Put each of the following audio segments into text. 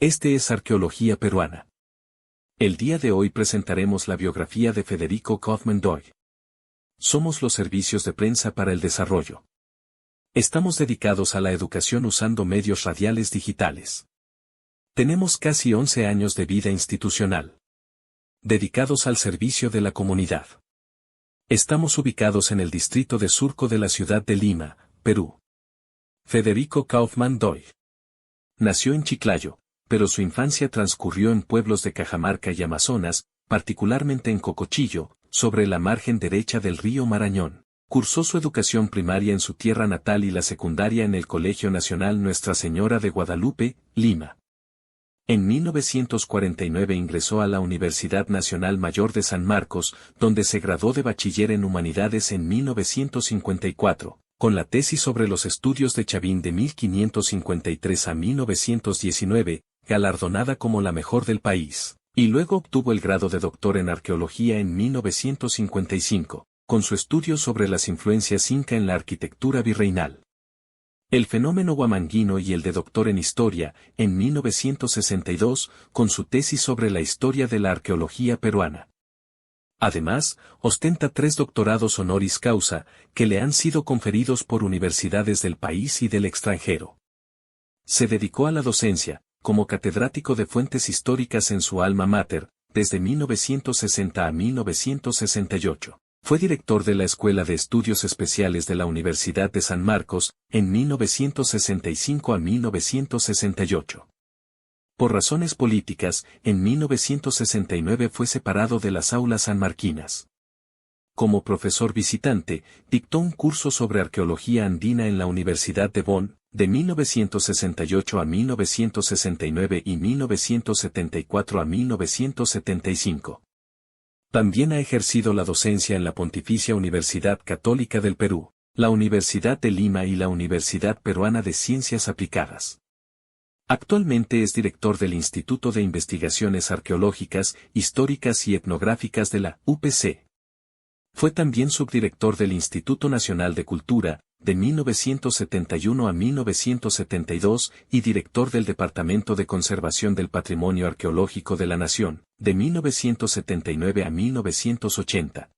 Este es Arqueología Peruana. El día de hoy presentaremos la biografía de Federico Kaufmann Doig. Somos los servicios de prensa para el desarrollo. Estamos dedicados a la educación usando medios radiales digitales. Tenemos casi 11 años de vida institucional, dedicados al servicio de la comunidad. Estamos ubicados en el distrito de Surco de la ciudad de Lima, Perú. Federico Kaufmann Doig nació en Chiclayo, pero su infancia transcurrió en pueblos de Cajamarca y Amazonas, particularmente en Cocochillo, sobre la margen derecha del río Marañón. Cursó su educación primaria en su tierra natal y la secundaria en el Colegio Nacional Nuestra Señora de Guadalupe, Lima. En 1949 ingresó a la Universidad Nacional Mayor de San Marcos, donde se graduó de bachiller en Humanidades en 1954. Con la tesis sobre los estudios de Chavín de 1553 a 1919, galardonada como la mejor del país, y luego obtuvo el grado de doctor en arqueología en 1955, con su estudio sobre las influencias inca en la arquitectura virreinal. El fenómeno huamanguino y el de doctor en historia, en 1962, con su tesis sobre la historia de la arqueología peruana. Además, ostenta 3 doctorados honoris causa, que le han sido conferidos por universidades del país y del extranjero. Se dedicó a la docencia, como catedrático de fuentes históricas en su alma mater, desde 1960 a 1968. Fue director de la Escuela de Estudios Especiales de la Universidad de San Marcos, en 1965 a 1968. Por razones políticas, en 1969 fue separado de las aulas sanmarquinas. Como profesor visitante, dictó un curso sobre arqueología andina en la Universidad de Bonn, de 1968 a 1969 y 1974 a 1975. También ha ejercido la docencia en la Pontificia Universidad Católica del Perú, la Universidad de Lima y la Universidad Peruana de Ciencias Aplicadas. Actualmente es director del Instituto de Investigaciones Arqueológicas, Históricas y Etnográficas de la UPC. Fue también subdirector del Instituto Nacional de Cultura, de 1971 a 1972, y director del Departamento de Conservación del Patrimonio Arqueológico de la Nación, de 1979 a 1980.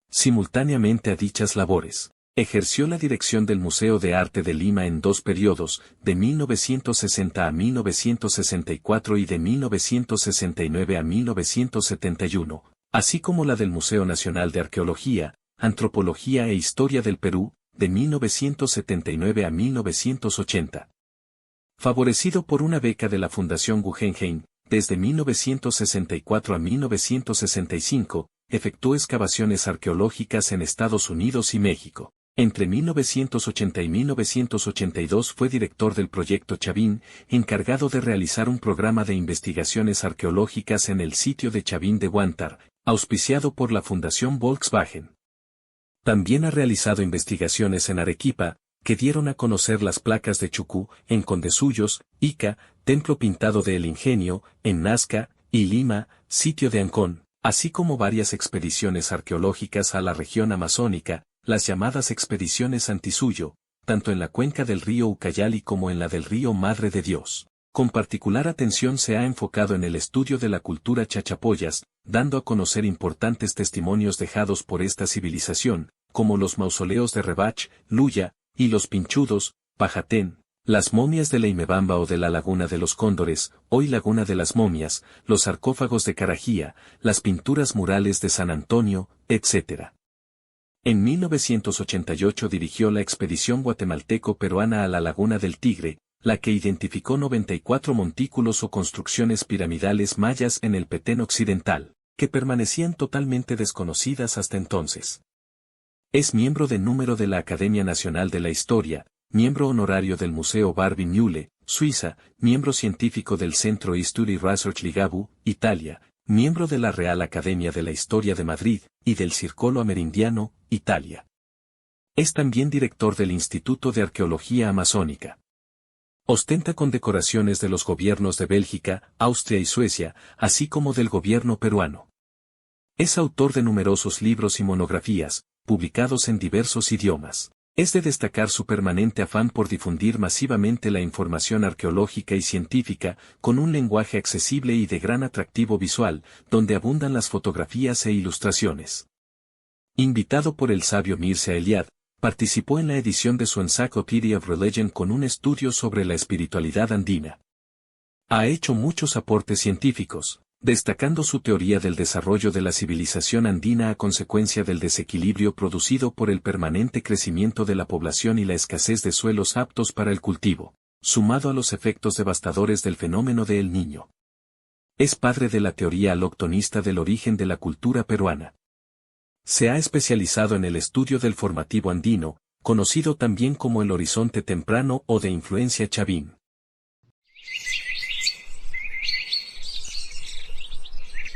Simultáneamente a dichas labores, ejerció la dirección del Museo de Arte de Lima en 2 periodos, de 1960 a 1964 y de 1969 a 1971, así como la del Museo Nacional de Arqueología, Antropología e Historia del Perú, de 1979 a 1980. Favorecido por una beca de la Fundación Guggenheim, desde 1964 a 1965, efectuó excavaciones arqueológicas en Estados Unidos y México. Entre 1980 y 1982 fue director del Proyecto Chavín, encargado de realizar un programa de investigaciones arqueológicas en el sitio de Chavín de Huántar, auspiciado por la Fundación Volkswagen. También ha realizado investigaciones en Arequipa, que dieron a conocer las placas de Chucú, en Condesuyos, Ica, Templo Pintado de El Ingenio, en Nazca, y Lima, sitio de Ancón, así como varias expediciones arqueológicas a la región amazónica, las llamadas expediciones Antisuyo, tanto en la cuenca del río Ucayali como en la del río Madre de Dios. Con particular atención se ha enfocado en el estudio de la cultura chachapoyas, dando a conocer importantes testimonios dejados por esta civilización, como los mausoleos de Rebach, Luya, y los Pinchudos, Pajatén, las momias de la Imebamba o de la Laguna de los Cóndores, hoy Laguna de las Momias, los sarcófagos de Carajía, las pinturas murales de San Antonio, etc. En 1988 dirigió la expedición guatemalteco-peruana a la Laguna del Tigre, la que identificó 94 montículos o construcciones piramidales mayas en el Petén Occidental, que permanecían totalmente desconocidas hasta entonces. Es miembro de número de la Academia Nacional de la Historia, miembro honorario del Museo Barbey Mühle, Suiza, miembro científico del Centro History Research Ligabue, Italia, miembro de la Real Academia de la Historia de Madrid, y del Circolo Amerindiano, Italia. Es también director del Instituto de Arqueología Amazónica. Ostenta condecoraciones de los gobiernos de Bélgica, Austria y Suecia, así como del gobierno peruano. Es autor de numerosos libros y monografías, publicados en diversos idiomas. Es de destacar su permanente afán por difundir masivamente la información arqueológica y científica, con un lenguaje accesible y de gran atractivo visual, donde abundan las fotografías e ilustraciones. Invitado por el sabio Mircea Eliade, participó en la edición de su Encyclopedia of Religion con un estudio sobre la espiritualidad andina. Ha hecho muchos aportes científicos, destacando su teoría del desarrollo de la civilización andina a consecuencia del desequilibrio producido por el permanente crecimiento de la población y la escasez de suelos aptos para el cultivo, sumado a los efectos devastadores del fenómeno de El Niño. Es padre de la teoría aloctonista del origen de la cultura peruana. Se ha especializado en el estudio del formativo andino, conocido también como el horizonte temprano o de influencia chavín.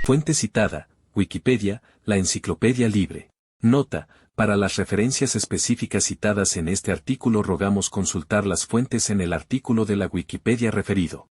Fuente citada, Wikipedia, la enciclopedia libre. Nota, para las referencias específicas citadas en este artículo rogamos consultar las fuentes en el artículo de la Wikipedia referido.